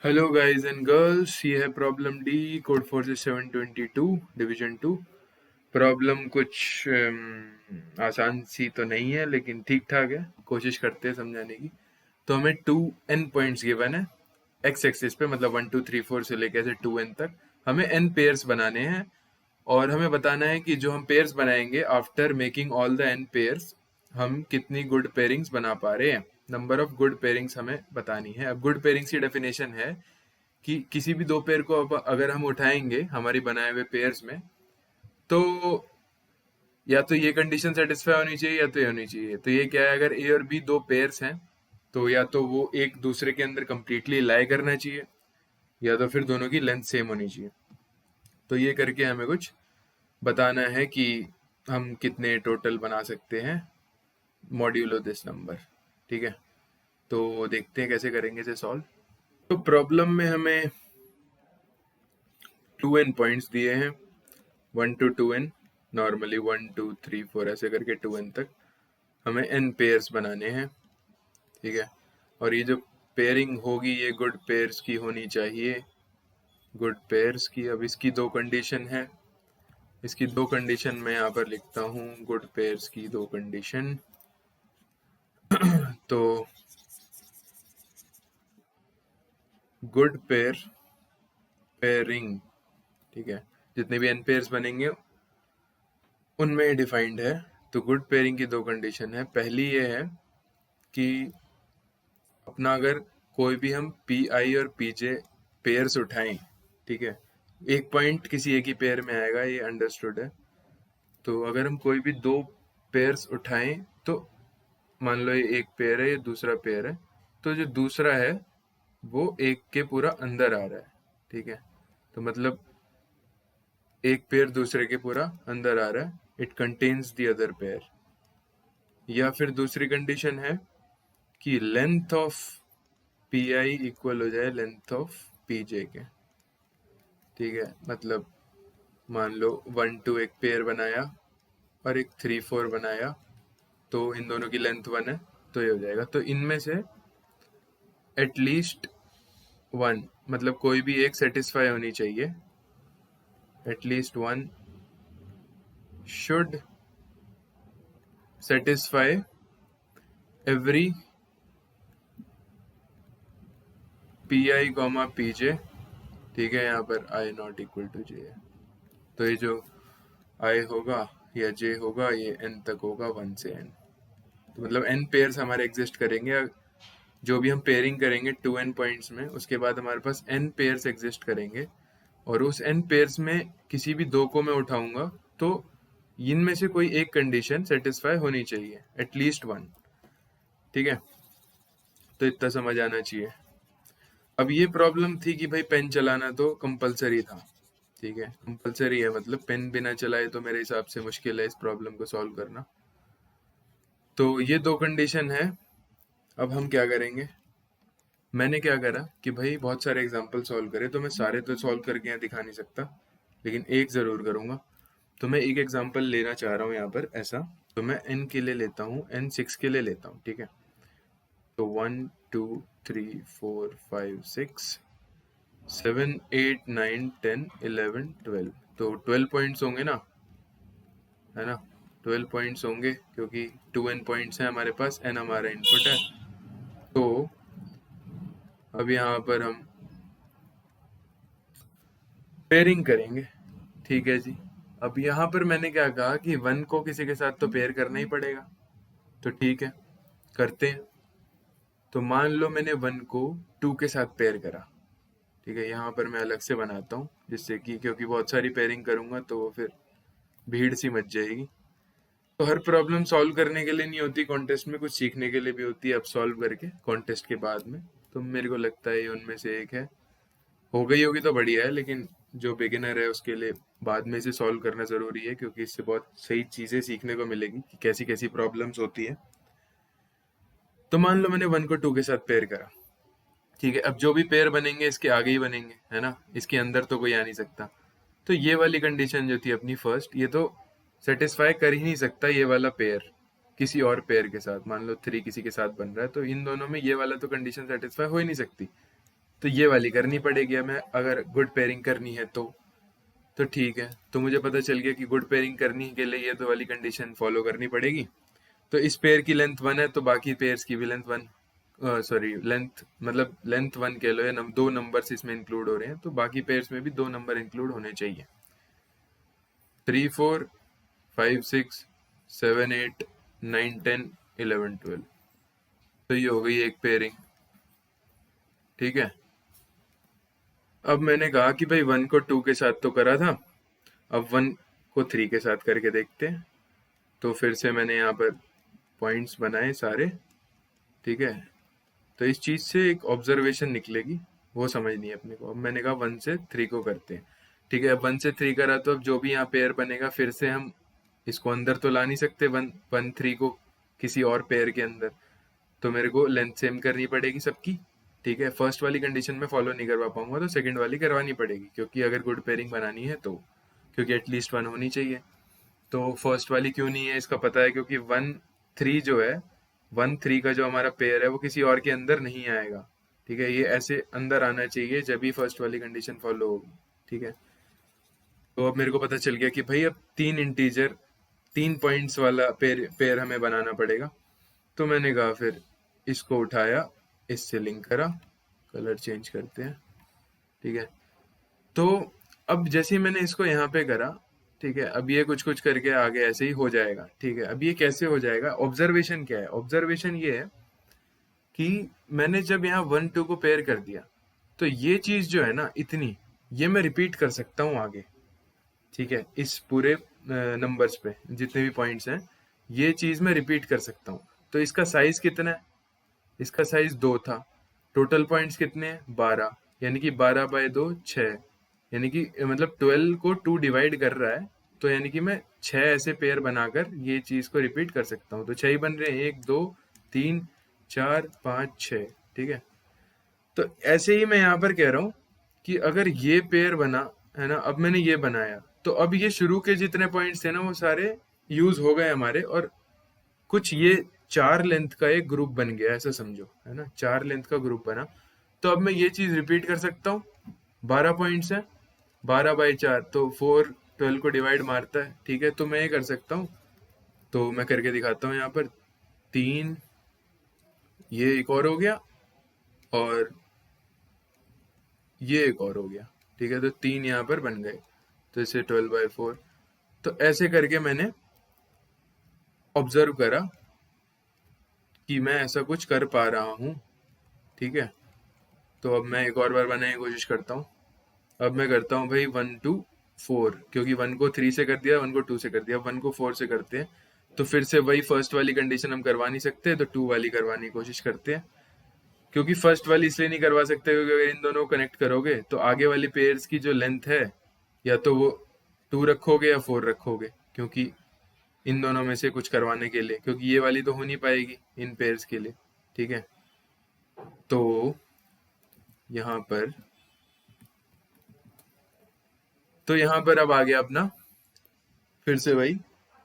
Hello guys and girls, ये है problem D code 4722 division 2। Problem कुछ आसान सी तो नहीं है लेकिन ठीक ठाक है। कोशिश करते हैं समझाने की। तो हमें 2n पॉइंट्स गिवन है एक्स एक्सिस पे, मतलब 1 2 3 4 से लेकर ऐसे 2n तक। हमें n पेयर्स बनाने हैं और हमें बताना है कि जो हम पेयर्स बनाएंगे after making all the n pairs, हम कितनी गुड पेयरिंग्स बना पा रहे हैं। नंबर ऑफ गुड पेयरिंग्स हमें बतानी है। अब गुड पेयरिंग्स की डेफिनेशन है कि किसी भी दो पेयर को अब अगर हम उठाएंगे हमारी बनाए हुए पेयर्स में, तो या तो ये कंडीशन सेटिस्फाई होनी चाहिए या तो ये होनी चाहिए। तो ये क्या है, अगर ए और बी दो पेयर्स हैं तो या तो वो एक दूसरे के अंदर कंप्लीटली लाई करना चाहिए या तो फिर दोनों की लेंथ सेम होनी चाहिए। तो ये करके हमें कुछ बताना है कि हम कितने टोटल बना सकते हैं मॉड्यूलो दिस नंबर। ठीक है, तो देखते हैं कैसे करेंगे इसे सॉल्व। तो प्रॉब्लम में हमें 2n पॉइंट्स दिए हैं, 1 to 2n। नॉर्मली 1 2 3 4 ऐसे करके 2n तक हमें n पेयर्स बनाने हैं। ठीक है, और ये जो पेयरिंग होगी ये गुड पेयर्स की होनी चाहिए, गुड पेयर्स की। अब इसकी दो कंडीशन है, इसकी दो कंडीशन मैं यहाँ पर लिखता हूँ, गुड पेयर्स की दो कंडीशन। तो गुड पेयरिंग, ठीक है, जितने भी n पेयर्स बनेंगे उनमें डिफाइंड है। तो गुड पेयरिंग की दो कंडीशन है। पहली ये है कि अपना अगर कोई भी हम पी आई और पी जे पेयर्स उठाएं, ठीक है, एक पॉइंट किसी एक ही पेयर में आएगा, ये अंडरस्टूड है। तो अगर हम कोई भी दो पेयर्स उठाएं तो मान लो ये एक पेयर है, ये दूसरा पेयर है, तो जो दूसरा है वो एक के पूरा अंदर आ रहा है। ठीक है, तो मतलब एक पेयर दूसरे के पूरा अंदर आ रहा है, it contains the other pair. या फिर दूसरी कंडीशन है कि length of P I equal हो जाए लेंथ ऑफ पी जे के। ठीक है, मतलब मान लो 1 2 एक पेयर बनाया और एक 3 4 बनाया, तो इन दोनों की लेंथ 1 है, तो ये हो जाएगा। तो इनमें से एटलीस्ट वन, मतलब कोई भी एक सेटिस्फाई होनी चाहिए, at least one should satisfy every P I comma P जे। ठीक है, यहाँ पर आई नॉट इक्वल टू जे है, तो ये जो आई होगा या जे होगा ये एन तक होगा, 1 से n। तो मतलब n पेयर्स हमारे एग्जिस्ट करेंगे। जो भी हम पेयरिंग करेंगे 2n पॉइंट्स में, उसके बाद हमारे पास n पेयर्स एग्जिस्ट करेंगे और उस n पेयर्स में किसी भी दो को मैं उठाऊंगा तो इनमें से कोई एक कंडीशन सेटिस्फाई होनी चाहिए, एटलीस्ट वन। ठीक है, तो इतना समझ आना चाहिए। अब ये प्रॉब्लम थी कि भाई पेन चलाना तो कंपलसरी था। ठीक है, कंपलसरी है, मतलब पेन बिना चलाए तो मेरे हिसाब से मुश्किल है इस प्रॉब्लम को सॉल्व करना। तो ये दो कंडीशन है। अब हम क्या करेंगे, मैंने क्या करा कि भाई बहुत सारे एग्जाम्पल सॉल्व करे, तो मैं सारे तो सॉल्व करके यहाँ दिखा नहीं सकता, लेकिन एक ज़रूर करूँगा। तो मैं एक एग्जाम्पल लेना चाह रहा हूँ यहाँ पर ऐसा। तो मैं n के लिए लेता हूँ, n 6 के लिए लेता हूँ। ठीक है, तो 1 2 3 4 5 6 7 8 9 10 11 12, तो 12 पॉइंट्स होंगे ना, है ना। 12 पॉइंट्स होंगे क्योंकि 2n पॉइंट्स हैं हमारे पास, n हमारा इनपुट है। तो अब यहाँ पर हम पेयरिंग करेंगे। ठीक है जी। अब यहाँ पर मैंने क्या कहा कि 1 को किसी के साथ तो पेयर करना ही पड़ेगा, तो ठीक है, करते हैं। तो मान लो मैंने 1 को 2 के साथ पेयर करा। ठीक है, यहाँ पर मैं अलग से बनाता हूँ जिससे कि, क्योंकि बहुत सारी पेयरिंग करूंगा तो वो फिर भीड़ सी मच जाएगी। तो हर प्रॉब्लम सॉल्व करने के लिए नहीं होती, कॉन्टेस्ट में कुछ सीखने के लिए भी होती है। अब सॉल्व करके कॉन्टेस्ट के बाद में, तो मेरे को लगता है ये उनमें से एक है। हो गई होगी तो बढ़िया है, लेकिन जो बिगिनर है उसके लिए बाद में इसे सॉल्व करना ज़रूरी है, क्योंकि इससे बहुत सही चीज़ें सीखने को मिलेगी कि कैसी कैसी प्रॉब्लम्स होती है। तो मान लो मैंने 1 को 2 के साथ पेयर करा। ठीक है, अब जो भी पेयर बनेंगे इसके आगे ही बनेंगे, है ना, इसके अंदर तो कोई आ नहीं सकता। तो ये वाली कंडीशन जो थी अपनी फर्स्ट, ये तो सेटिस्फाई कर ही नहीं सकता ये वाला पेयर किसी और पेयर के साथ। मान लो 3 किसी के साथ बन रहा है, तो इन दोनों में ये वाला तो कंडीशन सेटिस्फाई हो ही नहीं सकती। तो ये वाली करनी पड़ेगी हमें अगर गुड पेयरिंग करनी है तो ठीक है। तो मुझे पता चल गया कि गुड पेयरिंग करने के लिए ये दो वाली कंडीशन फॉलो करनी पड़ेगी। तो इस पेयर की लेंथ 1 है तो बाकी पेयर्स की भी लेंथ 1, सॉरी लेंथ मतलब लेंथ 1 कह लो, या दो नंबर्स इसमें इंक्लूड हो रहे हैं तो बाकी पेयर्स में भी दो नंबर इंक्लूड होने चाहिए। 3 4 5 6 7 8 9 10 11 12। तो ये हो गई एक पेयरिंग, ठीक है। अब मैंने कहा कि भाई 1 को 2 के साथ तो करा था, अब 1 को 3 के साथ करके देखते हैं। तो फिर से मैंने यहाँ पर पॉइंट्स बनाए सारे, ठीक है। तो इस चीज से एक ऑब्जर्वेशन निकलेगी, वो समझनी है अपने को। अब मैंने कहा 1 से 3 को करते हैं, ठीक है। अब 1 से 3 करा तो अब जो भी यहाँ पेयर बनेगा फिर से हम इसको अंदर तो ला नहीं सकते 1 1 3 को किसी और पेयर के अंदर, तो मेरे को लेंथ सेम करनी पड़ेगी सबकी, ठीक है। फर्स्ट वाली कंडीशन में फॉलो नहीं करवा पाऊंगा तो सेकंड वाली करवानी पड़ेगी, क्योंकि अगर गुड पेयरिंग बनानी है तो, क्योंकि एटलीस्ट 1 होनी चाहिए। तो फर्स्ट वाली क्यों नहीं है इसका पता है, क्योंकि 1 3 जो है, 1 3 का जो हमारा पेयर है वो किसी और के अंदर नहीं आएगा, ठीक है। ये ऐसे अंदर आना चाहिए जब भी फर्स्ट वाली कंडीशन फॉलो होगी, ठीक है। तो अब मेरे को पता चल गया कि भाई अब 3 वाला पेयर पेयर हमें बनाना पड़ेगा। तो मैंने कहा फिर इसको उठाया, इससे लिंक करा, कलर चेंज करते हैं, ठीक है। तो अब जैसे ही मैंने इसको यहाँ पे करा, ठीक है, अब ये कुछ कुछ करके आगे ऐसे ही हो जाएगा, ठीक है। अब ये कैसे हो जाएगा, ऑब्जर्वेशन क्या है, ऑब्जर्वेशन ये है कि मैंने जब यहाँ 1 2 को पेयर कर दिया तो ये चीज जो है ना इतनी, ये मैं रिपीट कर सकता हूँ आगे, ठीक है। इस पूरे नंबर्स पे जितने भी पॉइंट्स हैं ये चीज मैं रिपीट कर सकता हूँ। तो इसका साइज कितना है, इसका साइज 2 था। टोटल पॉइंट्स कितने हैं 12, यानी कि 12/2 6, यानी कि मतलब 12 को 2 डिवाइड कर रहा है, तो यानी कि मैं 6 ऐसे पेयर बनाकर ये चीज को रिपीट कर सकता हूँ। तो 6 ही बन रहे हैं, 1 2 3 4 5 6, ठीक है। तो ऐसे ही मैं यहाँ पर कह रहा हूँ कि अगर ये पेयर बना है ना, अब मैंने ये बनाया तो अब ये शुरू के जितने पॉइंट्स थे ना वो सारे यूज हो गए हमारे, और कुछ ये 4 लेंथ का एक ग्रुप बन गया, ऐसा समझो, है ना, 4 लेंथ का ग्रुप बना। तो अब मैं ये चीज रिपीट कर सकता हूँ। 12 पॉइंट्स है, 12/4 तो 4 12 को डिवाइड मारता है, ठीक है। तो मैं ये कर सकता हूँ, तो मैं करके दिखाता हूँ यहाँ पर। 3, ये एक और हो गया, और ये एक और हो गया, ठीक है। तो 3 यहाँ पर बन गए, तो इसे 12/4। तो ऐसे करके मैंने ऑब्जर्व करा कि मैं ऐसा कुछ कर पा रहा हूँ, ठीक है। तो अब मैं एक और बार बनाने की कोशिश करता हूँ। अब मैं करता हूँ भाई 1 2 4, क्योंकि 1 को 3 से कर दिया, 1 को 2 से कर दिया, 1 को 4 से करते हैं। तो फिर से वही फर्स्ट वाली कंडीशन हम करवा नहीं सकते, तो 2 वाली करवाने की कोशिश करते हैं। क्योंकि फर्स्ट वाली इसलिए नहीं करवा सकते क्योंकि अगर इन दोनों को कनेक्ट करोगे तो आगे वाली पेयर्स की जो लेंथ है, या तो वो 2 रखोगे या 4 रखोगे, क्योंकि इन दोनों में से कुछ करवाने के लिए, क्योंकि ये वाली तो हो नहीं पाएगी इन पेयर्स के लिए, ठीक है। तो यहाँ पर अब आ गया अपना फिर से वही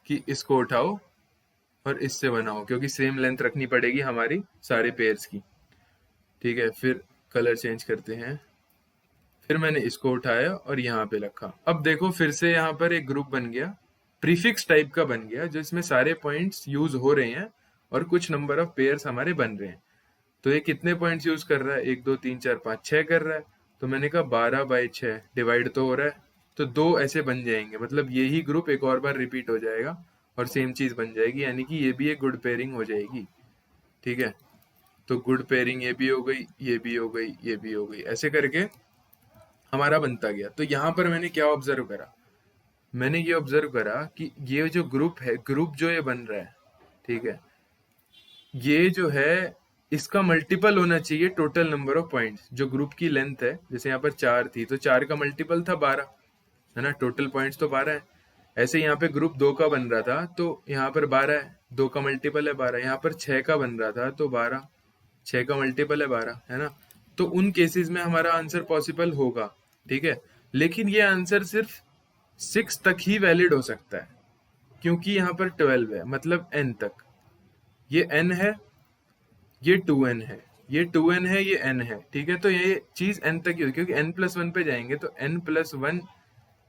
कि इसको उठाओ और इससे बनाओ, क्योंकि सेम लेंथ रखनी पड़ेगी हमारी सारे पेयर्स की, ठीक है। फिर कलर चेंज करते हैं, फिर मैंने इसको उठाया और यहाँ पे रखा। अब देखो फिर से यहाँ पर एक ग्रुप बन गया, प्रीफिक्स टाइप का बन गया, जिसमें सारे पॉइंट्स यूज हो रहे हैं और कुछ नंबर ऑफ पेयर्स हमारे बन रहे हैं। तो ये कितने पॉइंट्स यूज कर रहा है, 1 2 3 4 5 6 कर रहा है। तो मैंने कहा 12/6 डिवाइड तो हो रहा है, तो 2 ऐसे बन जाएंगे, मतलब यही ग्रुप एक और बार रिपीट हो जाएगा और सेम चीज बन जाएगी, यानी कि ये भी एक गुड पेयरिंग हो जाएगी, ठीक है। तो गुड पेयरिंग ये भी हो गई, ये भी हो गई, ये भी हो गई, ऐसे करके हमारा बनता गया। तो यहाँ पर मैंने क्या ऑब्जर्व करा, मैंने ये ऑब्जर्व करा कि ये जो ग्रुप है, ग्रुप जो ये बन रहा है, ठीक है, ये जो है इसका मल्टीपल होना चाहिए टोटल नंबर ऑफ पॉइंट्स। जो ग्रुप की लेंथ है, जैसे यहाँ पर 4 थी तो 4 का मल्टीपल था 12, है ना, टोटल पॉइंट्स तो 12 है। ऐसे यहाँ पे ग्रुप 2 का बन रहा था तो यहाँ पर 12 है, 2 का मल्टीपल है 12। यहाँ पर 6 का बन रहा था तो 12, 6 का मल्टीपल है 12, है ना। तो उन केसेस में हमारा आंसर पॉसिबल होगा, ठीक है। लेकिन ये आंसर सिर्फ 6 तक ही वैलिड हो सकता है, क्योंकि यहाँ पर 12 है, मतलब n तक। ये n है, ये 2n है, ये 2n है, ये n है, ठीक है। तो ये चीज n तक ही होगी, क्योंकि n+1 पे जाएंगे तो n+1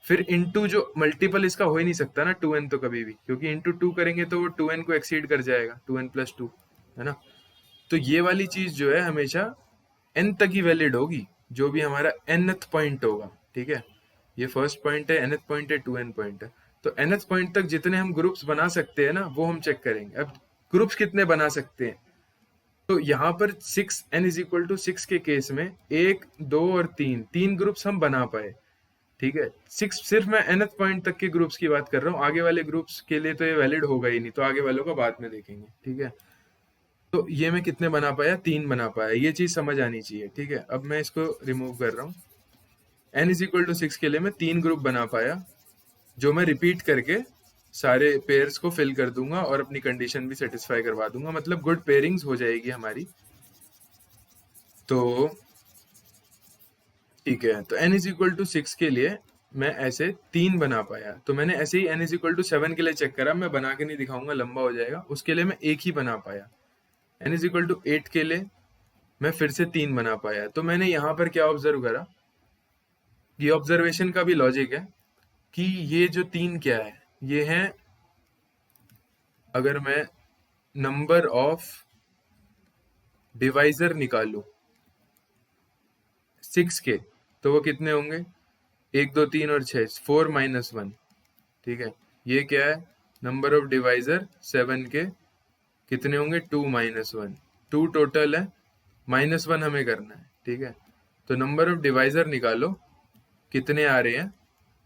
फिर इंटू जो मल्टीपल इसका हो ही नहीं सकता ना 2n तो कभी भी, क्योंकि इंटू 2 करेंगे तो वो 2n को एक्सीड कर जाएगा, 2n+2, है ना। तो ये वाली चीज जो है हमेशा n तक ही वैलिड होगी, जो भी हमारा nth पॉइंट होगा, ठीक है। ये फर्स्ट पॉइंट है, nth पॉइंट है, 2n पॉइंट है। तो nth पॉइंट तक जितने हम ग्रुप्स बना सकते हैं ना, वो हम चेक करेंगे। अब ग्रुप्स कितने बना सकते हैं, तो यहाँ पर 6n=6 के केस में 1, 2 और 3 ग्रुप्स हम बना पाए, ठीक है। 6 सिर्फ मैं nth पॉइंट तक के ग्रुप्स की बात कर रहा हूँ, आगे वाले ग्रुप्स के लिए तो ये वैलिड होगा ही नहीं, तो आगे वालों का बाद में देखेंगे, ठीक है। तो ये मैं कितने बना पाया, 3 बना पाया, ये चीज समझ आनी चाहिए, ठीक है। अब मैं इसको रिमूव कर रहा हूँ। n=6 के लिए मैं 3 ग्रुप बना पाया, जो मैं रिपीट करके सारे पेयर्स को फिल कर दूंगा और अपनी कंडीशन भी सेटिस्फाई करवा दूंगा, मतलब गुड पेयरिंग्स हो जाएगी हमारी। तो ठीक है, तो n=6 के लिए मैं ऐसे 3 बना पाया। तो मैंने ऐसे ही n=7 के लिए चेक करा, मैं बना के नहीं दिखाऊंगा, लंबा हो जाएगा, उसके लिए मैं एक ही बना पाया। n=8 के लिए मैं फिर से 3 बना पाया। तो मैंने यहाँ पर क्या ऑब्जर्व करा, ये ऑब्जर्वेशन का भी लॉजिक है कि ये जो 3 क्या है, ये है, अगर मैं नंबर ऑफ डिवाइजर निकालू 6 के, तो वो कितने होंगे, 1, 2, 3 और 6, 4 - 1, ठीक है। ये क्या है, नंबर ऑफ डिवाइजर 7 के कितने होंगे, 2 - 1, 2 टोटल है, -1 हमें करना है, ठीक है। तो नंबर ऑफ डिवाइजर निकालो कितने आ रहे हैं,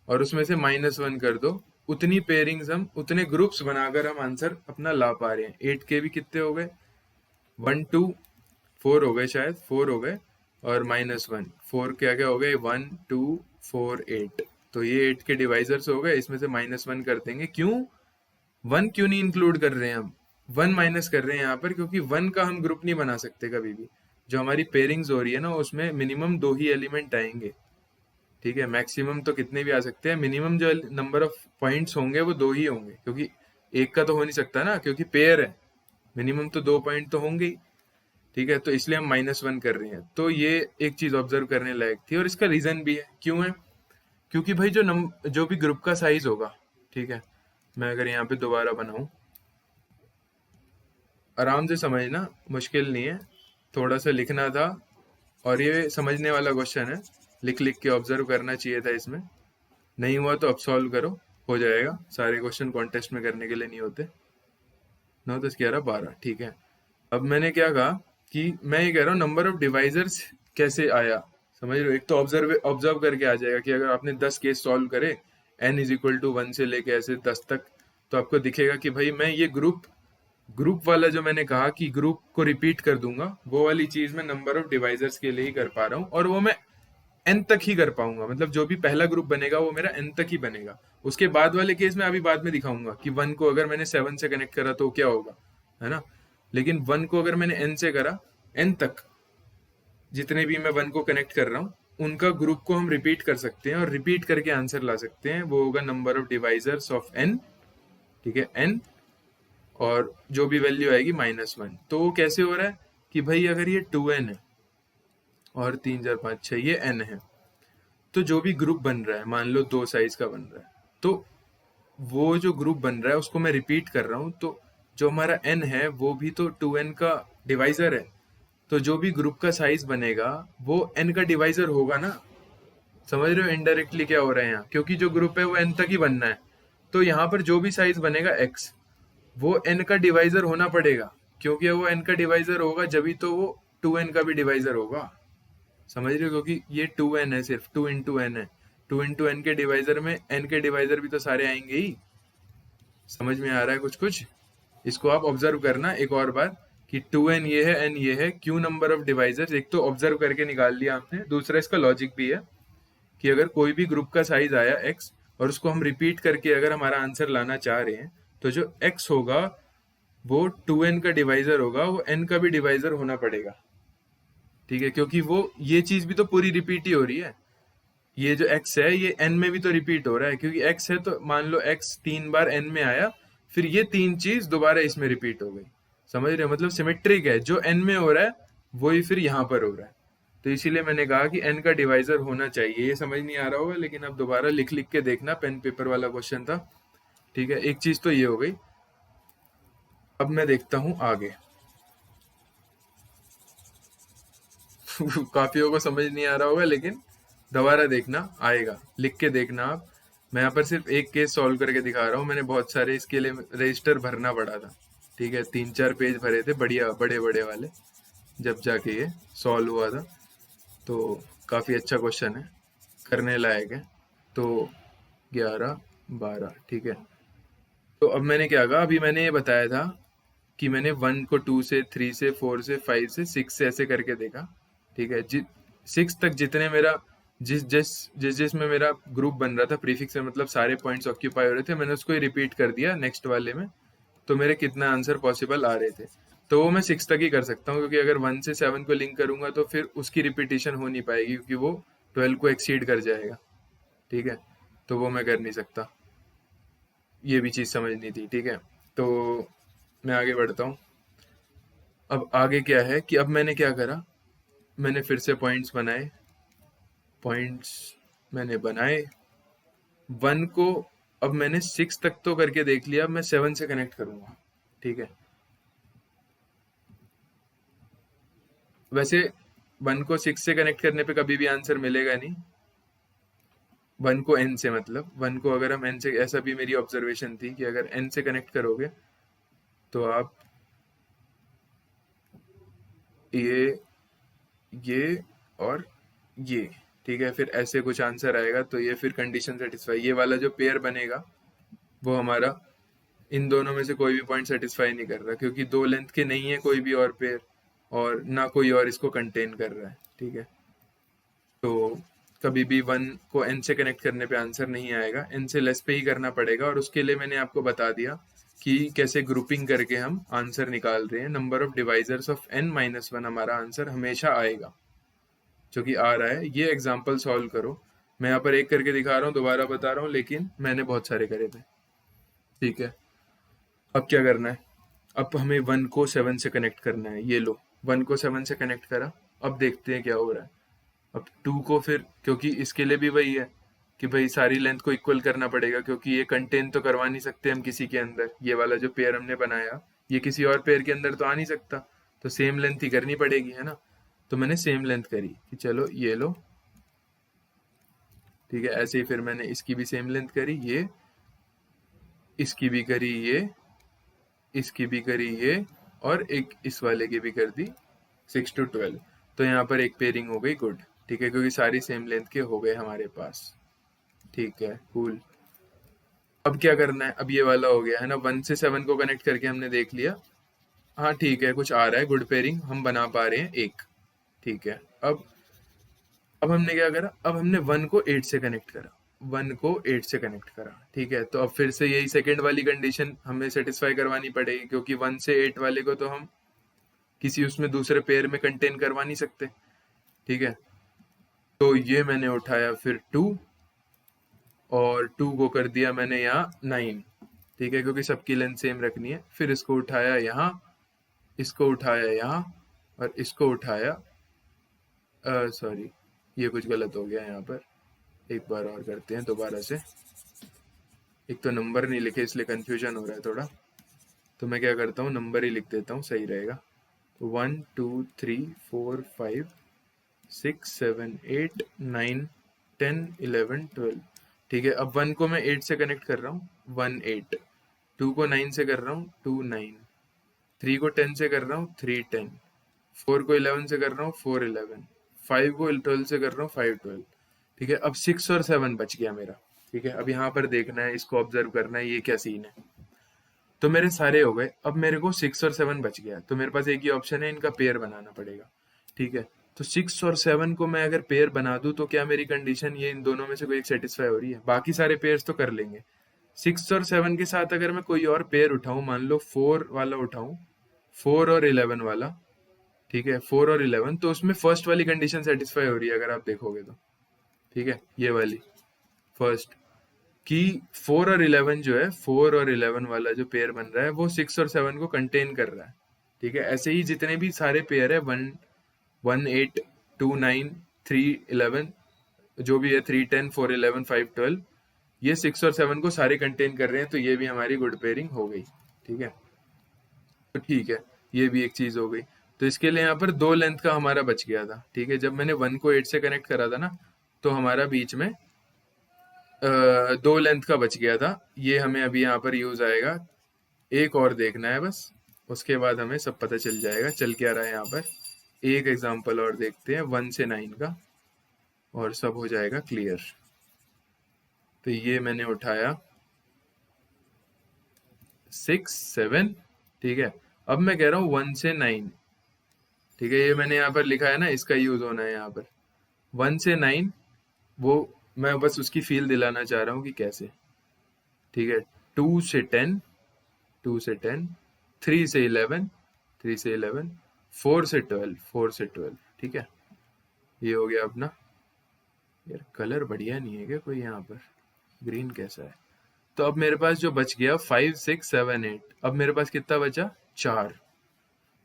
और उसमें से -1 कर दो, उतनी पेयरिंग्स हम, उतने ग्रुप्स बनाकर हम आंसर अपना ला पा रहे हैं। 8 के भी कितने हो गए, 1, 2, 4 हो गए, शायद 4 हो गए, और -1, 4 क्या क्या हो गए, 1, 2, 4, 8। तो ये 8 के डिवाइजर्स हो गए, इसमें से -1 कर देंगे। क्यों 1 क्यों नहीं इंक्लूड कर रहे हैं हम, 1 माइनस कर रहे हैं यहाँ पर, क्योंकि 1 का हम ग्रुप नहीं बना सकते कभी भी। जो हमारी पेयरिंग्स हो रही है ना, उसमें मिनिमम 2 ही एलिमेंट आएंगे, ठीक है। मैक्सिमम तो कितने भी आ सकते हैं, मिनिमम जो नंबर ऑफ पॉइंट्स होंगे वो 2 ही होंगे, क्योंकि एक का तो हो नहीं सकता ना, क्योंकि पेयर है, मिनिमम तो 2 पॉइंट तो होंगे ही, ठीक है। तो इसलिए हम -1 कर रहे हैं। तो ये एक चीज ऑब्जर्व करने लायक थी, और इसका रीजन भी है, क्यों है, क्योंकि भाई जो भी ग्रुप का साइज होगा, ठीक है, मैं अगर यहाँ पे दोबारा बनाऊं, आराम से समझना, मुश्किल नहीं है, थोड़ा सा लिखना था, और ये समझने वाला क्वेश्चन है, लिख लिख के ऑब्जर्व करना चाहिए था इसमें। नहीं हुआ तो अब सॉल्व करो, हो जाएगा। सारे क्वेश्चन कॉन्टेस्ट में करने के लिए नहीं होते। 9, 10, 11, 12, ठीक है। अब मैंने क्या कहा कि मैं ये कह रहा हूँ नंबर ऑफ डिवाइजर्स कैसे आया, समझ रहे हो। एक तो ऑब्जर्व करके आ जाएगा कि अगर आपने 10 केस सॉल्व करे, n=1 से लेके ऐसे 10 तक, तो आपको दिखेगा कि भाई मैं ये ग्रुप वाला जो मैंने कहा कि ग्रुप को रिपीट कर दूंगा, वो वाली चीज मैं नंबर ऑफ डिवाइजर्स के लिए ही कर पा रहा हूँ, और वो मैं n तक ही कर पाऊंगा। मतलब जो भी पहला ग्रुप बनेगा वो मेरा n तक ही बनेगा। उसके बाद वाले केस में अभी बाद में दिखाऊंगा कि 1 को अगर मैंने 7 से कनेक्ट करा तो क्या होगा, है ना। लेकिन 1 को अगर मैंने n से करा, n तक जितने भी मैं 1 को कनेक्ट कर रहा हूँ, उनका ग्रुप को हम रिपीट कर सकते हैं, और रिपीट करके आंसर ला सकते हैं। वो होगा number of divisors of n, ठीक है, n, और जो भी वैल्यू आएगी -1। तो वो कैसे हो रहा है कि भाई अगर ये 2n है और 3, 4, 5, 6 ये n है, तो जो भी ग्रुप बन रहा है, मान लो 2 साइज का बन रहा है, तो वो जो ग्रुप बन रहा है उसको मैं रिपीट कर रहा हूँ, तो जो हमारा n है वो भी तो 2n का डिवाइजर है। तो जो भी ग्रुप का साइज बनेगा वो n का डिवाइजर होगा ना। समझ रहे हो इनडायरेक्टली क्या हो रहा है यहाँ, क्योंकि जो ग्रुप है वो n तक ही बनना है। तो यहाँ पर जो भी साइज बनेगा x, वो n का डिवाइजर होना पड़ेगा, क्योंकि वो n का डिवाइजर होगा जब तो वो 2n का भी डिवाइजर होगा। समझ रहे हो, क्योंकि ये 2n है, सिर्फ 2 इंटू n है, 2 इंटू n के डिवाइजर में n के डिवाइजर भी तो सारे आएंगे ही। समझ में आ रहा है कुछ कुछ, इसको आप ऑब्जर्व करना एक और बार कि 2n ये है, n ये है, क्यों नंबर ऑफ डिवाइजर्स, एक तो ऑब्जर्व करके निकाल लिया आपने, दूसरा इसका लॉजिक भी है कि अगर कोई भी ग्रुप का साइज आया x, और उसको हम रिपीट करके अगर हमारा आंसर लाना चाह रहे हैं, तो जो x होगा वो 2n का डिवाइजर होगा, वो n का भी डिवाइजर होना पड़ेगा, ठीक है। क्योंकि वो ये चीज भी तो पूरी रिपीट ही हो रही है, ये जो x है ये n में भी तो रिपीट हो रहा है, क्योंकि x है तो मान लो x 3 बार n में आया, फिर ये 3 चीज दोबारा इसमें रिपीट हो गई। समझ रहे हो, मतलब सिमेट्रिक है, जो n में हो रहा है वही फिर यहाँ पर हो रहा है। तो इसीलिए मैंने कहा कि n का डिवाइजर होना चाहिए। ये समझ नहीं आ रहा होगा, लेकिन अब दोबारा लिख लिख के देखना, पेन पेपर वाला क्वेश्चन था। ठीक है, एक चीज तो ये हो गई। अब मैं देखता हूँ आगे। काफियों को समझ नहीं आ रहा होगा, लेकिन दोबारा देखना, आएगा, लिख के देखना आप। मैं यहाँ पर सिर्फ एक केस सॉल्व करके दिखा रहा हूँ, मैंने बहुत सारे इसके लिए रजिस्टर भरना पड़ा था। ठीक है, 3-4 पेज भरे थे बढ़िया बड़े बड़े वाले, जब जाके ये सॉल्व हुआ था। तो काफी अच्छा क्वेश्चन है, करने लायक है। तो 11, 12, ठीक है। तो अब मैंने क्या कहा, अभी मैंने ये बताया था कि मैंने 1 को 2 से, 3 से, 4 से, 5 से, 6 से ऐसे करके देखा। ठीक है, 6 तक जितने मेरा जिस में मेरा ग्रुप बन रहा था प्रीफिक्स में, मतलब सारे पॉइंट्स ऑक्यूपाई हो रहे थे, मैंने उसको ही रिपीट कर दिया नेक्स्ट वाले में। तो मेरे कितना आंसर पॉसिबल आ रहे थे, तो वो मैं 6 तक ही कर सकता हूँ, क्योंकि अगर 1 से 7 को लिंक करूंगा तो फिर उसकी रिपीटिशन हो नहीं पाएगी, क्योंकि वो 12 को एक्सीड कर जाएगा। ठीक है, तो वो मैं कर नहीं सकता। ये भी चीज़ समझनी थी। ठीक है, तो मैं आगे बढ़ता हूँ। अब आगे क्या है कि अब मैंने क्या करा, मैंने फिर से पॉइंट्स बनाए। पॉइंट्स मैंने बनाए 1 को, अब मैंने 6 तक तो करके देख लिया, अब मैं 7 से कनेक्ट करूंगा। ठीक है, वैसे 1 को 6 से कनेक्ट करने पे कभी भी आंसर मिलेगा नहीं। 1 को n से, मतलब 1 को अगर हम n से, ऐसा भी मेरी ऑब्जर्वेशन थी कि अगर n से कनेक्ट करोगे तो आप ये और ये, ठीक है, फिर ऐसे कुछ आंसर आएगा, तो ये फिर कंडीशन सेटिस्फाई, ये वाला जो पेयर बनेगा वो हमारा इन दोनों में से कोई भी पॉइंट सेटिस्फाई नहीं कर रहा, क्योंकि 2 लेंथ के नहीं है कोई भी और पेयर, और ना कोई और इसको कंटेन कर रहा है। ठीक है, तो कभी भी 1 को n से कनेक्ट करने पे आंसर नहीं आएगा, n से लेस पे ही करना पड़ेगा। और उसके लिए मैंने आपको बता दिया कि कैसे ग्रुपिंग करके हम आंसर निकाल रहे हैं। Number of divisors of n-1 हमारा आंसर हमेशा आएगा, जो कि आ रहा है। ये एग्जाम्पल सॉल्व करो, मैं यहाँ पर एक करके दिखा रहा हूँ, दोबारा बता रहा हूँ, लेकिन मैंने बहुत सारे करे थे। ठीक है, अब क्या करना है, अब हमें 1 को 7 से कनेक्ट करना है। ये लो, 1 को 7 से कनेक्ट करा। अब देखते हैं क्या हो रहा है। अब 2 को फिर, क्योंकि इसके लिए भी वही है कि भाई सारी लेंथ को इक्वल करना पड़ेगा, क्योंकि ये कंटेन तो करवा नहीं सकते हम किसी के अंदर। ये वाला जो पेयर हमने बनाया, ये किसी और पेयर के अंदर तो आ नहीं सकता, तो सेम लेंथ ही करनी पड़ेगी, है ना। तो मैंने सेम लेंथ करी कि चलो ये लो। ठीक है, ऐसे ही फिर मैंने इसकी भी सेम लेंथ करी, ये इसकी भी करी, ये इसकी भी करी, ये और एक इस वाले की भी कर दी, 6 to 12। तो यहाँ पर एक पेयरिंग हो गई गुड। ठीक है, क्योंकि सारी सेम लेंथ के हो गए हमारे पास। ठीक है, कूल। अब क्या करना है, अब ये वाला हो गया है ना, 1 से 7 को कनेक्ट करके हमने देख लिया। हाँ ठीक है, कुछ आ रहा है, गुड पेयरिंग हम बना पा रहे हैं एक। ठीक है, अब हमने क्या करा, अब हमने 1 को 8 से कनेक्ट करा। 1 को 8 से कनेक्ट करा। ठीक है, तो अब फिर से यही सेकेंड वाली कंडीशन हमें सेटिस्फाई करवानी पड़ेगी, क्योंकि 1 से 8 वाले को तो हम किसी उसमें दूसरे पेयर में कंटेन करवा नहीं सकते। ठीक है, तो ये मैंने उठाया फिर 2, और 2 को कर दिया मैंने यहाँ 9। ठीक है, क्योंकि सबकी लेंथ सेम रखनी है। फिर इसको उठाया यहाँ, इसको उठाया यहाँ, और इसको उठाया, सॉरी ये कुछ गलत हो गया यहाँ पर, एक बार और करते हैं दोबारा से। एक तो नंबर नहीं लिखे इसलिए कंफ्यूजन हो रहा है थोड़ा, तो मैं क्या करता हूँ, नंबर ही लिख देता हूँ, सही रहेगा। 1 2 3 4 5 6 7 8 9 10 11 12। ठीक है, अब 1 को मैं 8 से कनेक्ट कर रहा हूँ, 1 8। 2 को 9 से कर रहा हूँ, 2 9। 3 को 10 से कर रहा हूँ, 3 10। 4 को 11 से कर रहा हूँ, 4 11। 5 को 12 से कर रहा हूँ, 5 12। ठीक है, अब 6 और 7 बच गया मेरा। ठीक है, अब यहाँ पर देखना है, इसको ऑब्जर्व करना है, ये क्या सीन है। तो मेरे सारे हो गए, अब मेरे को 6 और 7 बच गया, तो मेरे पास एक ही ऑप्शन है, इनका पेयर बनाना पड़ेगा। ठीक है, तो 6 और 7 को मैं अगर पेयर बना दूं, तो क्या मेरी कंडीशन ये इन दोनों में से कोई एक सेटिस्फाई हो रही है? बाकी सारे पेयर्स तो कर लेंगे। 6 और 7 के साथ अगर मैं कोई और पेयर उठाऊं, मान लो 4 वाला उठाऊं, 4 और 11 वाला। ठीक है, 4 और 11, तो उसमें फर्स्ट वाली कंडीशन सेटिस्फाई हो रही है अगर आप देखोगे तो। ठीक है, ये वाली फर्स्ट, कि 4 और 11 जो है, 4 और 11 वाला जो पेयर बन रहा है वो 6 और 7 को कंटेन कर रहा है। ठीक है, ऐसे ही जितने भी सारे पेयर है, 1 1 8 2 9 3 11 जो भी है, 3 10 4 11 5 12, ये 6 और 7 को सारे कंटेन कर रहे हैं, तो ये भी हमारी गुड पेयरिंग हो गई। ठीक है, तो ठीक है, ये भी एक चीज हो गई। तो इसके लिए यहाँ पर 2 लेंथ का हमारा बच गया था। ठीक है, जब मैंने 1 को 8 से कनेक्ट करा था ना, तो हमारा बीच में 2 लेंथ का बच गया था। ये हमें अभी यहाँ पर यूज आएगा। एक और देखना है बस, उसके बाद हमें सब पता चल जाएगा चल क्या रहा है यहाँ पर। एक एग्जांपल और देखते हैं 1 से 9 का, और सब हो जाएगा क्लियर। तो ये मैंने उठाया 6 7। ठीक है, अब मैं कह रहा हूँ 1 से 9। ठीक है, ये मैंने यहाँ पर लिखा है ना, इसका यूज होना है यहाँ पर 1 से 9। वो मैं बस उसकी फील दिलाना चाह रहा हूँ कि कैसे। ठीक है, 2 से 10, 2 से 10, 3 से 11, 3 से 11, 4 से 12, 4 से 12। ठीक है, ये हो गया अपना। यार कलर बढ़िया नहीं है क्या कोई यहाँ पर, ग्रीन कैसा है। तो अब मेरे पास जो बच गया 5 6 7 8, अब मेरे पास कितना बचा, 4।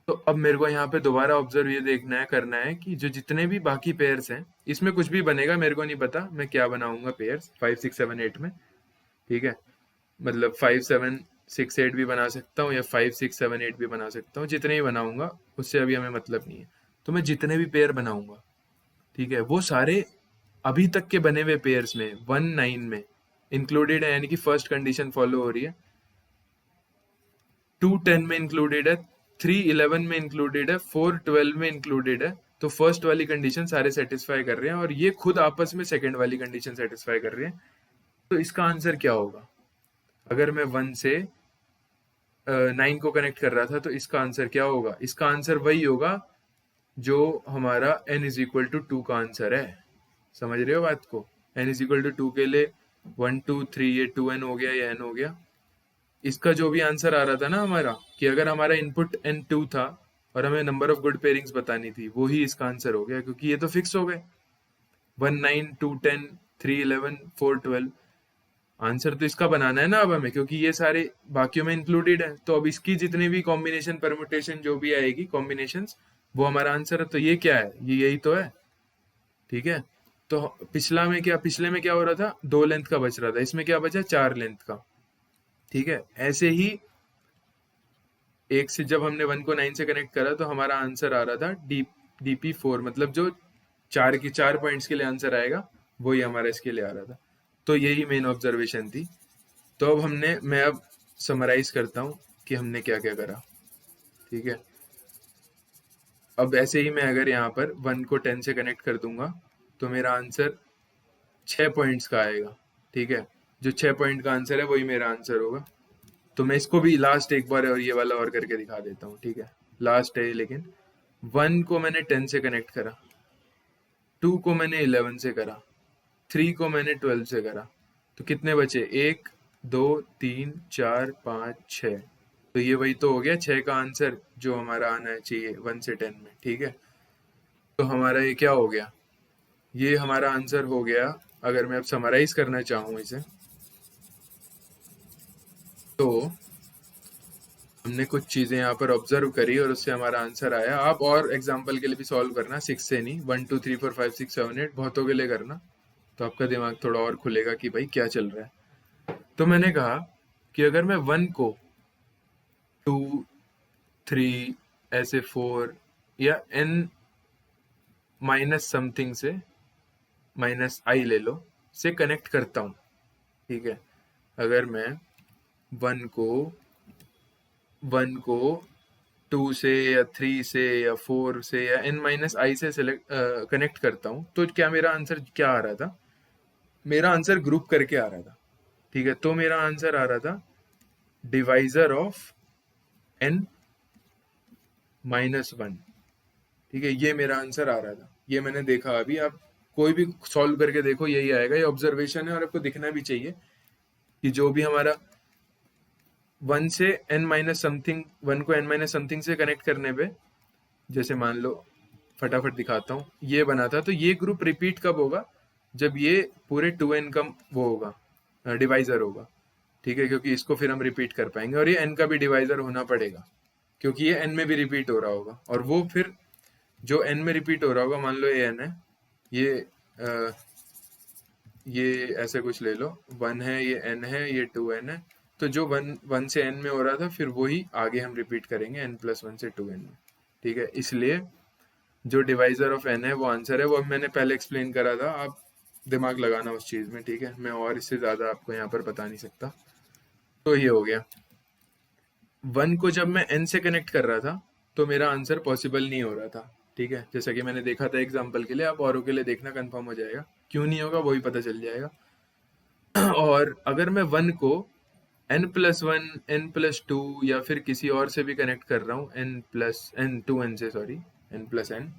तो अब मेरे को यहाँ पे दोबारा ऑब्जर्व ये देखना है, करना है कि जो जितने भी बाकी पेयर्स हैं, इसमें कुछ भी बनेगा, मेरे को नहीं पता मैं क्या बनाऊंगा पेयर्स 5 6 7 8 में। ठीक है, मतलब 5 7 6 8 भी बना सकता हूँ, या 5 6 7 8 भी बना सकता हूँ, जितने ही बनाऊंगा उससे अभी हमें मतलब नहीं है। तो मैं जितने भी पेयर बनाऊंगा, ठीक है, वो सारे अभी तक के बने हुए पेयर्स में 1 9 में इंक्लूडेड है, यानी कि फर्स्ट कंडीशन फॉलो हो रही है। 2 10 में इंक्लूडेड है, 3 11 में इंक्लूडेड है, 4 12 में इंक्लूडेड है। तो फर्स्ट वाली कंडीशन सारे सेटिस्फाई कर रहे हैं, और ये खुद आपस में सेकंड वाली कंडीशन सेटिस्फाई कर रहे हैं। तो इसका आंसर क्या होगा? अगर मैं 1 से 9 को कनेक्ट कर रहा था, तो इसका आंसर क्या होगा? इसका आंसर वही होगा जो हमारा n इज इक्वल टू 2 का आंसर है। समझ रहे हो बात को? n इज इक्वल टू 2 के लिए 1 2 3, ये 2n हो गया, ये n हो गया। इसका जो भी आंसर आ रहा था ना हमारा, कि अगर हमारा इनपुट n2 था और हमें नंबर ऑफ गुड पेयरिंग्स बतानी थी, वो ही इसका आंसर हो गया, क्योंकि ये तो फिक्स हो गए 1 9 2 10 3 11 4 12। आंसर तो इसका बनाना है ना अब हमें, क्योंकि ये सारे बाकियों में इंक्लूडेड है। तो अब इसकी जितनी भी कॉम्बिनेशन परमुटेशन जो भी आएगी कॉम्बिनेशंस, वो हमारा आंसर है। तो ये क्या है? ये यही तो है। ठीक है, तो पिछले में क्या हो रहा था, 2 लेंथ का बच रहा था, इसमें क्या बचा, 4 लेंथ का। ठीक है, ऐसे ही एक से जब हमने 1 को 9 से कनेक्ट करा, तो हमारा आंसर आ रहा था DP4, मतलब जो 4 के 4 पॉइंट्स के लिए आंसर आएगा, वही हमारा इसके लिए आ रहा था। तो यही मेन ऑब्जर्वेशन थी। तो अब मैं अब समराइज करता हूँ कि हमने क्या क्या करा। ठीक है, अब ऐसे ही मैं अगर यहाँ पर 1 को 10 से कनेक्ट कर दूंगा, तो मेरा आंसर 6 पॉइंट्स का आएगा। ठीक है, जो 6 पॉइंट का आंसर है वही मेरा आंसर होगा। तो मैं इसको भी लास्ट एक बार और ये वाला और करके दिखा देता हूँ। ठीक है, लास्ट है लेकिन 1 को मैंने 10 से कनेक्ट करा, 2 को मैंने 11 से करा, 3 को मैंने 12 से करा। तो कितने बचे? 1 2 3 4 5 6। तो ये वही तो हो गया 6 का आंसर जो हमारा आना चाहिए 1 से 10 में। ठीक है, तो हमारा ये क्या हो गया? ये हमारा आंसर हो गया। अगर मैं अब समराइज करना चाहूँ इसे, तो हमने कुछ चीजें यहाँ पर ऑब्जर्व करी और उससे हमारा आंसर आया। आप और एग्जांपल के लिए भी सॉल्व करना, 6 से नहीं, 1 2 3 4 5 6 7 8 बहुतों के लिए करना, तो आपका दिमाग थोड़ा और खुलेगा कि भाई क्या चल रहा है। तो मैंने कहा कि अगर मैं 1 को 2 3 ऐसे 4 या n माइनस समथिंग से, माइनस आई ले लो, से कनेक्ट करता हूँ। ठीक है, अगर मैं 1 को 2 से या 3 से या 4 से या n माइनस आई से कनेक्ट करता हूँ, तो क्या मेरा आंसर क्या आ रहा था? मेरा आंसर ग्रुप करके आ रहा था। ठीक है, तो मेरा आंसर आ रहा था डिवाइजर ऑफ n -1। ठीक है, ये मेरा आंसर आ रहा था। ये मैंने देखा। अभी आप कोई भी सॉल्व करके देखो, यही आएगा। ये ऑब्जर्वेशन है और आपको दिखना भी चाहिए कि जो भी हमारा 1 से n माइनस समथिंग, 1 को n माइनस समथिंग से कनेक्ट करने पे, जैसे मान लो, फटाफट दिखाता हूँ, ये बना था। तो ये ग्रुप रिपीट कब होगा? जब ये पूरे 2n का वो होगा, डिवाइजर होगा। ठीक है, क्योंकि इसको फिर हम रिपीट कर पाएंगे, और ये n का भी डिवाइजर होना पड़ेगा, क्योंकि ये n में भी रिपीट हो रहा होगा, और वो फिर जो n में रिपीट हो रहा होगा, मान लो ये n है, ये ऐसे कुछ ले लो, 1 है, ये n है, ये 2n है, तो जो 1 से n में हो रहा था फिर वही आगे हम रिपीट करेंगे n+1 से 2n में। ठीक है, इसलिए जो डिवाइजर ऑफ n है वो आंसर है। वो अब मैंने पहले एक्सप्लेन करा था, आप दिमाग लगाना उस चीज़ में। ठीक है, मैं और इससे ज़्यादा आपको यहाँ पर बता नहीं सकता। तो ये हो गया। 1 को जब मैं n से कनेक्ट कर रहा था तो मेरा आंसर पॉसिबल नहीं हो रहा था। ठीक है, जैसा कि मैंने देखा था एग्जाम्पल के लिए, आप औरों के लिए देखना, कंफर्म हो जाएगा। क्यों नहीं होगा वही पता चल जाएगा। और अगर मैं 1 को n+1, n+2 या फिर किसी और से भी कनेक्ट कर रहा हूँ, n+n 2n से, सॉरी, n+n,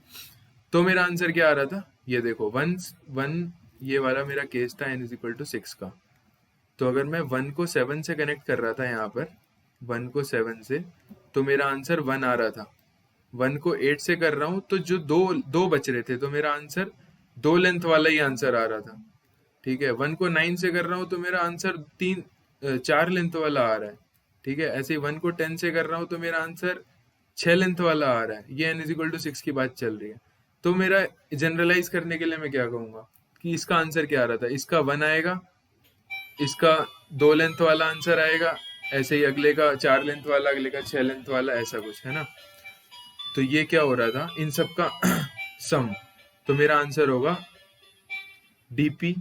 तो मेरा आंसर क्या आ रहा था, ये देखो, 1 ये वाला मेरा केस था n=6 का। तो अगर मैं 1 को 7 से कनेक्ट कर रहा था यहाँ पर, 1 को 7 से, तो मेरा आंसर 1 आ रहा था। 1 को 8 से कर रहा हूँ तो जो दो दो बच रहे थे, तो मेरा आंसर 2 लेंथ वाला ही आंसर आ रहा था। ठीक है, 1 को 9 से कर रहा हूँ तो मेरा आंसर 4 लेंथ वाला आ रहा है। ठीक है, ऐसे ही 1 को 10 से कर रहा हूँ तो मेरा आंसर 6 लेंथ वाला आ रहा है। ये n=6 की बात चल रही है। तो मेरा जनरलाइज करने के लिए मैं क्या कहूँगा कि इसका आंसर क्या आ रहा था, इसका 1 आएगा, इसका 2 लेंथ वाला आंसर आएगा, ऐसे ही अगले का 4 लेंथ वाला, अगले का 6 लेंथ वाला, ऐसा कुछ है ना। तो ये क्या हो रहा था, इन सब का सम। तो मेरा आंसर होगा dp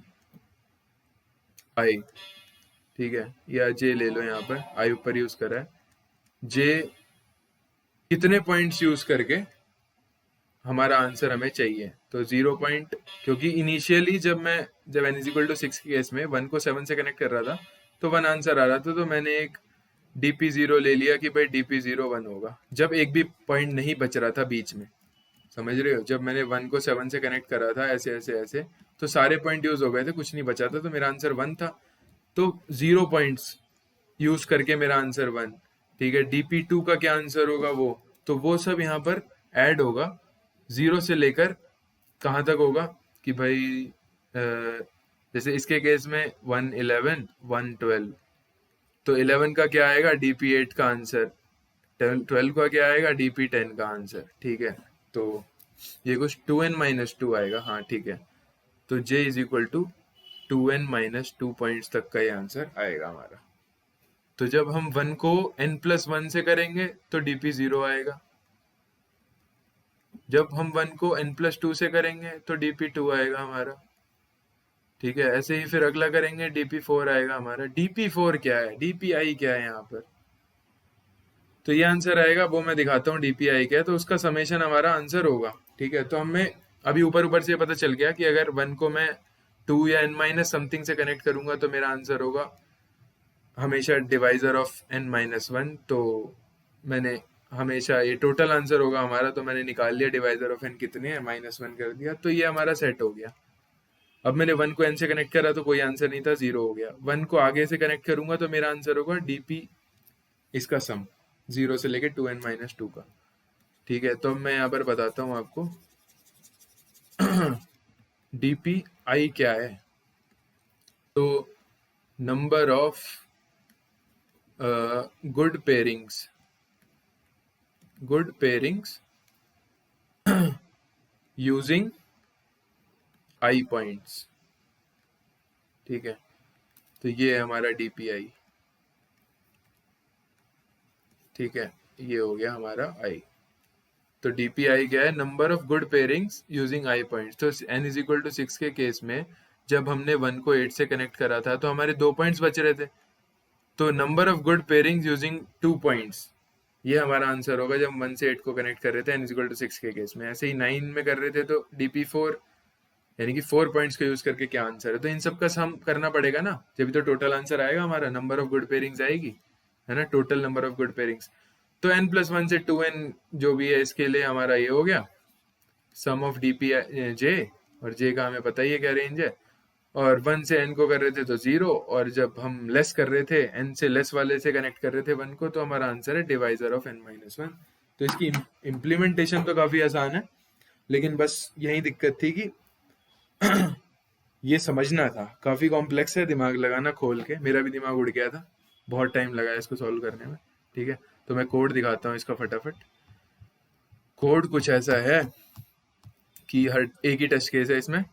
i। ठीक है, या जे ले लो, यहाँ पर आई ऊपर यूज करा है। जे कितने पॉइंट्स यूज करके हमारा आंसर हमें चाहिए, तो 0 पॉइंट, क्योंकि इनिशियली जब n=6 के केस में 1 को 7 से कनेक्ट कर रहा था तो 1 आंसर आ रहा था, तो मैंने एक dp0 ले लिया कि भाई dp0 1 होगा, जब एक भी पॉइंट नहीं बच रहा था बीच में। समझ रहे हो, जब मैंने 1 को 7 से कनेक्ट करा था ऐसे ऐसे ऐसे, तो सारे पॉइंट यूज हो गए थे, कुछ नहीं बचा था, तो मेरा आंसर 1 था। तो 0 पॉइंट्स यूज करके मेरा आंसर 1। ठीक है, dp2 का क्या आंसर होगा, तो वो सब यहाँ पर ऐड होगा, 0 से लेकर कहाँ तक होगा कि भाई, जैसे इसके केस में 111, 112, तो 11 का क्या आएगा, dp8 का आंसर, 12 का क्या आएगा, dp10 का आंसर। ठीक है, तो ये कुछ 2n-2 आएगा। हाँ ठीक है, तो j=2n-2 पॉइंट्स तक का ये आंसर आएगा हमारा। तो जब हम 1 को n+1 से करेंगे तो dp0 आएगा, जब हम 1 को n+2 से करेंगे तो dp2 आएगा हमारा। ठीक है, ऐसे ही फिर अगला करेंगे, dp4 आएगा हमारा। dp4 क्या है, dpi क्या है यहाँ पर, तो ये आंसर आएगा, वो मैं दिखाता हूँ dpi क्या है, तो उसका समेशन हमारा आंसर होगा। ठीक है, तो हमें अभी ऊपर ऊपर से पता चल गया कि अगर 1 को मैं 2 या n-समथिंग से कनेक्ट करूंगा तो मेरा आंसर होगा हमेशा डिवाइजर ऑफ n-1। तो मैंने हमेशा ये टोटल आंसर होगा हमारा, तो मैंने निकाल लिया डिवाइजर ऑफ n कितने हैं, -1 कर दिया, तो ये हमारा सेट हो गया। अब मैंने 1 को n से कनेक्ट करा तो कोई आंसर नहीं था, 0 हो गया। 1 को आगे से कनेक्ट करूंगा तो मेरा आंसर होगा dp, इसका सम 0 से लेके 2n-2 का। ठीक है, तो अब मैं यहाँ पर बताता हूँ आपको dpi क्या है। तो number of good pairings using I points. ठीक है, तो ये है हमारा dpi। ठीक है, ये हो गया हमारा i। तो dpi क्या है, number of good pairings using I points. तो n=6 के केस में जब हमने 1 को 8 से कनेक्ट करा था तो हमारे 2 पॉइंट्स बच रहे थे, तो number of good pairings using 2 points, ये हमारा आंसर होगा जब 1 से 8 को कनेक्ट कर रहे थे n=6 के केस में। ऐसे ही 9 में कर रहे थे तो dp4, यानी कि 4 पॉइंट्स को यूज करके क्या आंसर है, तो इन सब का सम करना पड़ेगा ना, जब तो टोटल आंसर आएगा हमारा, नंबर ऑफ गुड पेयरिंग्स आएगी, है ना, total number of good pairings. तो n+1 से 2n जो भी है, इसके लिए हमारा ये हो गया सम ऑफ dp j, और j का हमें पता ही है क्या रेंज है, और 1 से n को कर रहे थे तो 0, और जब हम लेस कर रहे थे, n से लेस वाले से कनेक्ट कर रहे थे 1 को, तो हमारा आंसर है डिवाइजर ऑफ n-1। तो इसकी इम्प्लीमेंटेशन तो काफी आसान है, लेकिन बस यही दिक्कत थी कि ये समझना था, काफी कॉम्प्लेक्स है, दिमाग लगाना खोल के, मेरा भी दिमाग उड़ गया था, बहुत टाइम लगा इसको सॉल्व करने में। ठीक है, तो मैं कोड दिखाता हूँ इसका फटाफट। कोड कुछ ऐसा है कि हर एक ही टेस्ट केस है इसमें,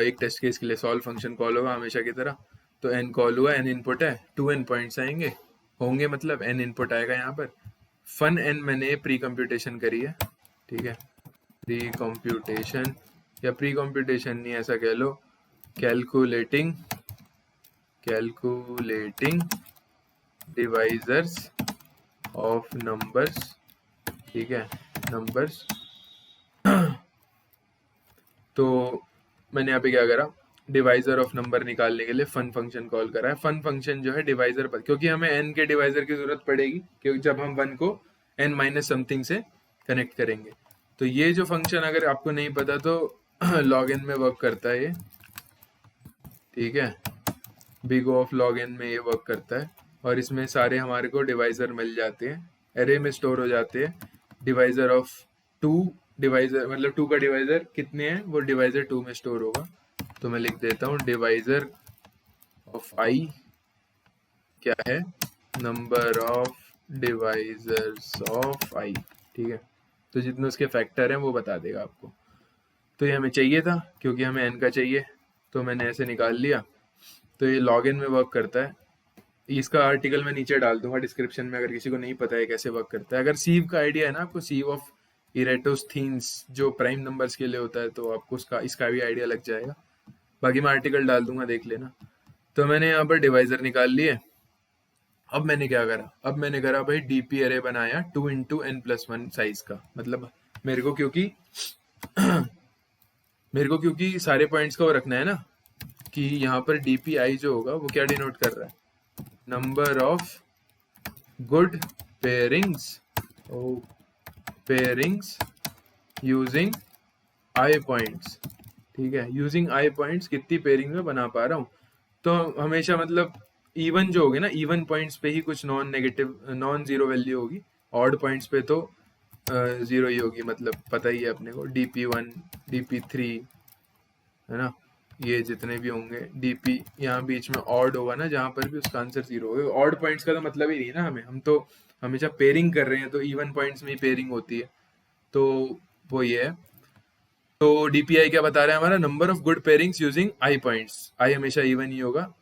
एक टेस्ट केस के लिए सॉल्व फंक्शन कॉल होगा हमेशा की तरह। तो n कॉल हुआ, n इनपुट है, 2n पॉइंट्स आएंगे होंगे, मतलब n इनपुट आएगा यहाँ पर। फन n मैंने प्री कंप्यूटेशन करी है, ठीक है, प्री कंप्यूटेशन या प्री कंप्यूटेशन नहीं, ऐसा कह लो, कैलकुलेटिंग डिवाइजर्स ऑफ नंबर्स, ठीक है, नंबर्स। तो मैंने यहाँ पे क्या करा, डिवाइजर ऑफ नंबर निकालने के लिए फन फंक्शन कॉल करा है। फन फंक्शन जो है डिवाइजर पर, क्योंकि हमें n के डिवाइजर की जरूरत पड़ेगी, क्योंकि जब हम 1 को n माइनस समथिंग से कनेक्ट करेंगे। तो ये जो फंक्शन अगर आपको नहीं पता तो लॉग एन में वर्क करता है ये, ठीक है, बिग ऑफ लॉग एन में ये वर्क करता है, और इसमें सारे हमारे को डिवाइजर मिल जाते हैं, एरे में स्टोर हो जाते हैं। डिवाइजर ऑफ 2, डिवाइजर मतलब 2 का डिवाइजर कितने हैं, वो डिवाइजर 2 में स्टोर होगा। तो मैं लिख देता हूँ डिवाइजर ऑफ आई क्या है, नंबर ऑफ डिवाइजर्स ऑफ आई, ठीक है। तो जितने उसके फैक्टर हैं वो बता देगा आपको। तो ये हमें चाहिए था, क्योंकि हमें n का चाहिए, तो मैंने ऐसे निकाल लिया। तो ये लॉग इन में वर्क करता है। इसका आर्टिकल मैं नीचे डाल दूंगा डिस्क्रिप्शन में, अगर किसी को नहीं पता है कैसे वर्क करता है। अगर सीव का आइडिया है ना आपको, सीव ऑफ इरेटोस्थीन्स जो प्राइम नंबर्स के लिए होता है, तो आपको इसका भी आइडिया लग जाएगा। बाकी मैं आर्टिकल डाल दूंगा, देख लेना। तो मैंने यहाँ पर डिवाइजर निकाल लिए। अब मैंने क्या करा, अब मैंने करा भाई डीपी अरे बनाया 2 इंटू n+1 साइज का। मतलब मेरे को क्योंकि सारे पॉइंट्स का वो रखना है ना, कि यहाँ पर DPI जो होगा वो क्या डिनोट कर रहा है, number of good pairings using I points, ठीक है, यूजिंग आई पॉइंट्स कितनी पेयरिंग में बना पा रहा हूँ। तो हमेशा मतलब इवन जो होगी ना, इवन पॉइंट्स पे ही कुछ नॉन जीरो वैल्यू होगी, ऑड पॉइंट्स पे तो जीरो ही होगी। मतलब पता ही है अपने को, DP1 DP3 है ना, ये जितने भी होंगे DP, यहाँ बीच में ऑड होगा ना, जहाँ पर भी उसका आंसर जीरो होगा। ऑड पॉइंट्स का तो मतलब ही नहीं ना हमें, हम तो हमेशा पेयरिंग कर रहे हैं, तो इवन पॉइंट्स में ही पेयरिंग होती है। तो वो ये है। तो DPI क्या बता रहा है हमारा, number of good pairings using I points. I हमेशा इवन ही होगा,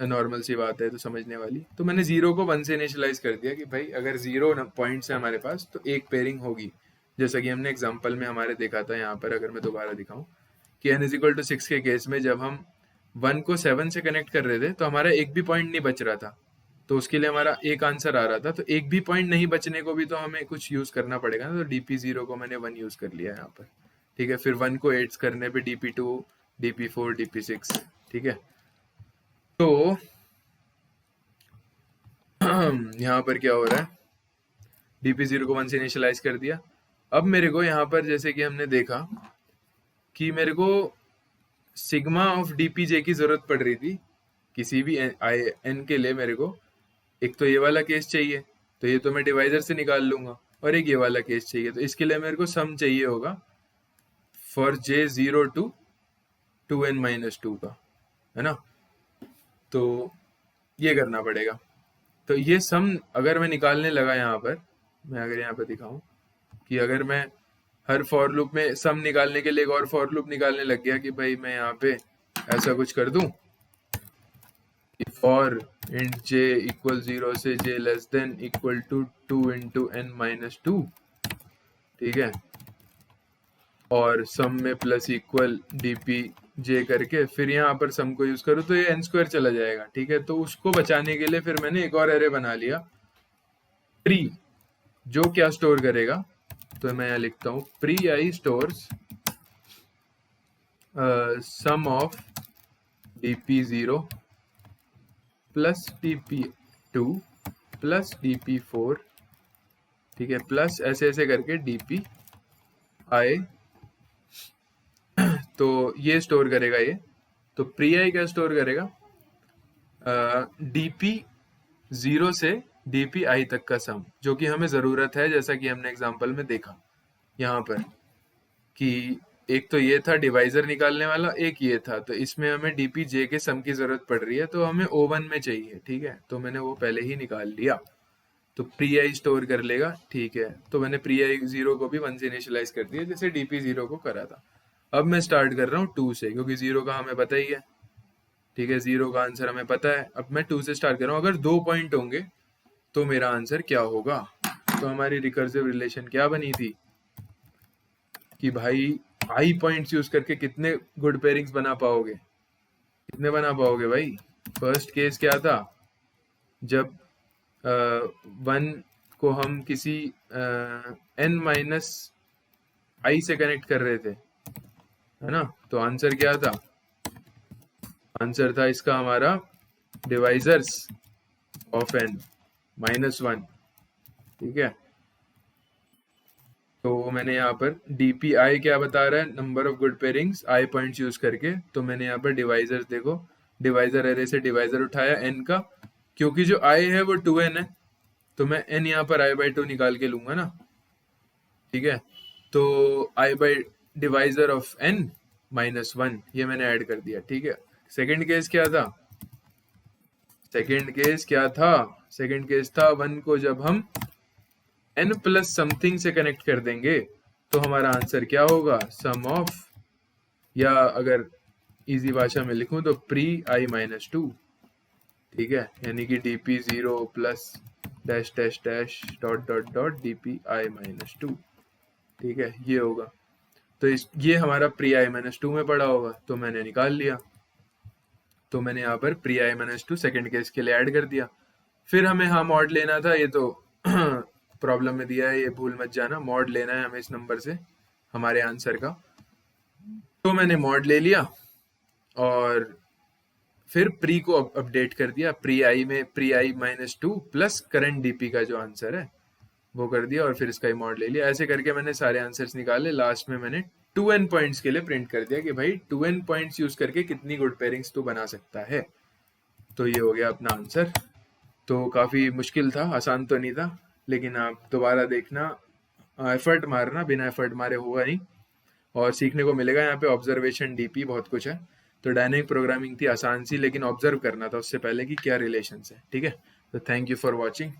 नॉर्मल सी बात है, तो समझने वाली। तो मैंने 0 को 1 से इनिशियलाइज कर दिया कि भाई अगर 0 पॉइंट्स है हमारे पास तो एक पेयरिंग होगी, जैसा कि हमने एग्जांपल में हमारे देखा था। यहाँ पर अगर मैं दोबारा दिखाऊं कि n = 6 के केस में जब हम 1 को 7 से कनेक्ट कर रहे थे, तो हमारा एक भी पॉइंट नहीं बच रहा था, तो उसके लिए हमारा एक आंसर आ रहा था। तो एक भी पॉइंट नहीं बचने को भी तो हमें कुछ यूज करना पड़ेगा ना, तो DP0 को मैंने 1 यूज कर लिया यहाँ पर, ठीक है। फिर 1 को 8 करने पे DP2 DP4 DP6, ठीक है। तो यहाँ पर क्या हो रहा है, DP0 को 1 से इनिशियलाइज कर दिया। अब मेरे को यहाँ पर जैसे कि हमने देखा कि मेरे को सिग्मा ऑफ DPJ की जरूरत पड़ रही थी किसी भी n के लिए। मेरे को एक तो ये वाला केस चाहिए, तो ये तो मैं डिवाइजर से निकाल लूंगा, और एक ये वाला केस चाहिए, तो इसके लिए मेरे को सम चाहिए होगा फॉर J0 to 2n-2 का, है ना। तो ये करना पड़ेगा। तो ये सम अगर मैं निकालने लगा यहाँ पर, मैं अगर यहाँ पर दिखाऊं कि अगर मैं हर फॉर लूप में सम निकालने के लिए एक और फॉर लूप निकालने लग गया कि भाई मैं यहाँ पे ऐसा कुछ कर दूं कि फॉर int j = 0 से j ≤ 2 into n-2, ठीक है, और सम में प्लस इक्वल DPJ करके फिर यहाँ पर सम को यूज करूँ, तो ये n² चला जाएगा, ठीक है। तो उसको बचाने के लिए फिर मैंने एक और एरे बना लिया, प्री, जो क्या स्टोर करेगा। तो मैं यहाँ लिखता हूँ pre I stores sum of DP0 plus DP2 plus DP4, ठीक है, प्लस ऐसे ऐसे करके DPI। तो ये स्टोर करेगा ये। तो प्री आई क्या स्टोर करेगा, DP0 से DPI तक का सम, जो कि हमें जरूरत है, जैसा कि हमने एग्जांपल में देखा यहाँ पर कि एक तो ये था डिवाइजर निकालने वाला, एक ये था, तो इसमें हमें DPJ के सम की जरूरत पड़ रही है, तो हमें O1 में चाहिए, ठीक है। तो मैंने वो पहले ही निकाल लिया। तो प्री आई स्टोर कर लेगा, ठीक है। तो मैंने प्री आई 0 को भी 1 से इनिशियलाइज कर दिया जैसे डीपी 0 को करा था। अब मैं स्टार्ट कर रहा हूँ 2 से, क्योंकि 0 का हमें पता ही है, ठीक है। 0 का आंसर हमें पता है। अब मैं 2 से स्टार्ट कर रहा हूँ। अगर 2 पॉइंट होंगे तो मेरा आंसर क्या होगा? तो हमारी रिकर्सिव रिलेशन क्या बनी थी कि भाई आई पॉइंट्स यूज करके कितने गुड पेयरिंग्स बना पाओगे, कितने बना पाओगे भाई? फर्स्ट केस क्या था, जब 1 को हम किसी n माइनस आई से कनेक्ट कर रहे थे, है ना। तो आंसर क्या था? आंसर था इसका हमारा डिवाइजर्स ऑफ n -1, ठीक है। तो मैंने यहाँ पर DPI क्या बता रहा है, number of good pairings I points use करके। तो मैंने यहाँ पर डिवाइजर, देखो डिवाइजर एरे से डिवाइजर उठाया n का, क्योंकि जो i है वो 2n है, तो मैं n यहाँ पर i/2 निकाल के लूंगा ना, ठीक है। तो i by divisor of n -1 ये मैंने ऐड कर दिया, ठीक है। सेकेंड केस क्या था? सेकेंड केस क्या था? सेकेंड केस था 1 को जब हम n प्लस समथिंग से कनेक्ट कर देंगे तो हमारा आंसर क्या होगा? सम ऑफ, या अगर इजी भाषा में लिखूं तो प्री i-2, ठीक है। यानी कि dp0 plus dash dash dash dot dot dot dpi-2, ठीक है, ये होगा। तो ये हमारा प्री i-2 में पड़ा होगा, तो मैंने निकाल लिया। तो मैंने यहाँ पर प्री i-2 सेकेंड केस के लिए ऐड कर दिया। फिर हमें हाँ मॉड लेना था, ये तो प्रॉब्लम में दिया है, ये भूल मत जाना। मॉड लेना है हमें इस नंबर से हमारे आंसर का। तो मैंने मॉड ले लिया और फिर प्री को अपडेट कर दिया। प्री आई में pre i-2 plus current DP का जो आंसर है वो कर दिया, और फिर इसका ही मॉड ले लिया। ऐसे करके मैंने सारे आंसर्स निकाले। लास्ट में मैंने 2n पॉइंट्स के लिए प्रिंट कर दिया कि भाई 2n पॉइंट्स यूज करके कितनी गुड पेयरिंग्स तू बना सकता है। तो ये हो गया अपना आंसर। तो काफ़ी मुश्किल था, आसान तो नहीं था, लेकिन आप दोबारा देखना, एफर्ट मारना, बिना एफर्ट मारे होगा नहीं। और सीखने को मिलेगा यहाँ पे ऑब्जर्वेशन, डीपी, बहुत कुछ है। तो डायनेमिक प्रोग्रामिंग थी आसान सी, लेकिन ऑब्जर्व करना था उससे पहले कि क्या रिलेशंस है, ठीक है। तो थैंक यू फॉर वॉचिंग।